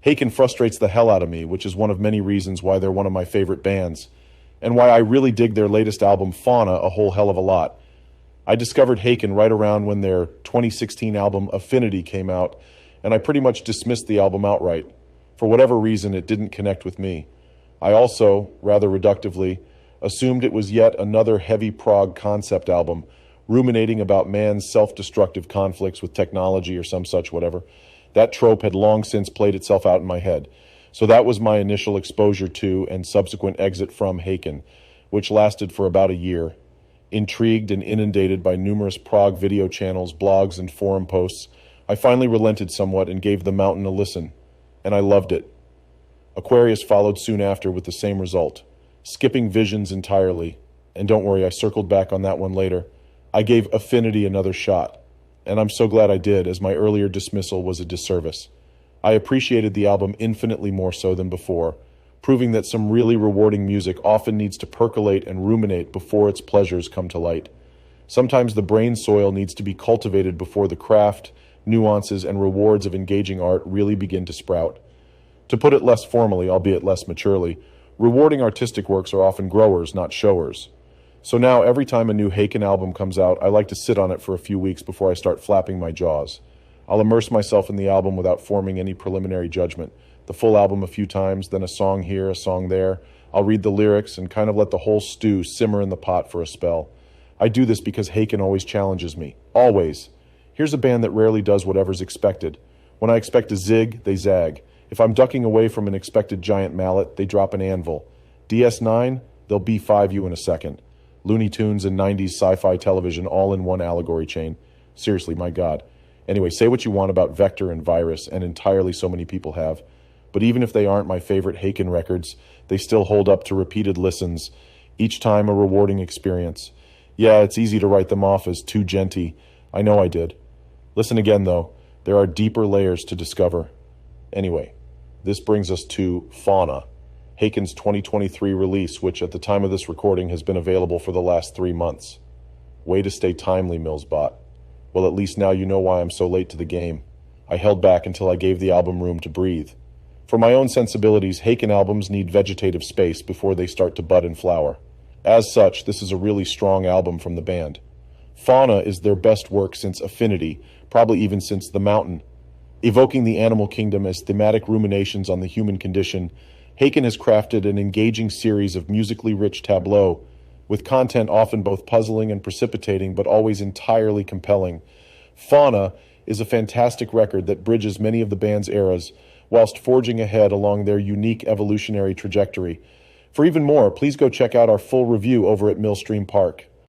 Haken frustrates the hell out of me, which is one of many reasons why they're one of my favorite bands, and why I really dig their latest album, Fauna, a whole hell of a lot. I discovered Haken right around when their 2016 album, Affinity, came out, and I pretty much dismissed the album outright. For whatever reason, it didn't connect with me. I also, rather reductively, assumed it was yet another heavy prog concept album, ruminating about man's self-destructive conflicts with technology or some such whatever. That trope had long since played itself out in my head. So that was my initial exposure to and subsequent exit from Haken, which lasted for about a year. Intrigued and inundated by numerous prog video channels, blogs, and forum posts, I finally relented somewhat and gave The Mountain a listen. And I loved it. Aquarius followed soon after with the same result. Skipping Visions entirely, and don't worry, I circled back on that one later, I gave Affinity another shot. And I'm so glad I did, as my earlier dismissal was a disservice. I appreciated the album infinitely more so than before, proving that some really rewarding music often needs to percolate and ruminate before its pleasures come to light. Sometimes the brain soil needs to be cultivated before the craft, nuances, and rewards of engaging art really begin to sprout. To put it less formally, albeit less maturely, rewarding artistic works are often growers, not showers. So now, every time a new Haken album comes out, I like to sit on it for a few weeks before I start flapping my jaws. I'll immerse myself in the album without forming any preliminary judgment. The full album a few times, then a song here, a song there. I'll read the lyrics and kind of let the whole stew simmer in the pot for a spell. I do this because Haken always challenges me. Always. Here's a band that rarely does whatever's expected. When I expect a zig, they zag. If I'm ducking away from an expected giant mallet, they drop an anvil. DS9, they'll B5 you in a second. Looney Tunes and 90s sci-fi television all in one allegory chain. Seriously, my God. Anyway, say what you want about Vector and Virus, and entirely so many people have. But even if they aren't my favorite Haken records, they still hold up to repeated listens, each time a rewarding experience. Yeah, it's easy to write them off as too genty. I know I did. Listen again, though. There are deeper layers to discover. Anyway, this brings us to Fauna, Haken's 2023 release, which at the time of this recording has been available for the last 3 months. Way to stay timely, Millsbot. Well, at least now you know why I'm so late to the game. I held back until I gave the album room to breathe. For my own sensibilities, Haken albums need vegetative space before they start to bud and flower. As such, this is a really strong album from the band. Fauna is their best work since Affinity, probably even since The Mountain. Evoking the animal kingdom as thematic ruminations on the human condition, Haken has crafted an engaging series of musically rich tableaux, with content often both puzzling and precipitating, but always entirely compelling. Fauna is a fantastic record that bridges many of the band's eras, whilst forging ahead along their unique evolutionary trajectory. For even more, please go check out our full review over at Millstream Park.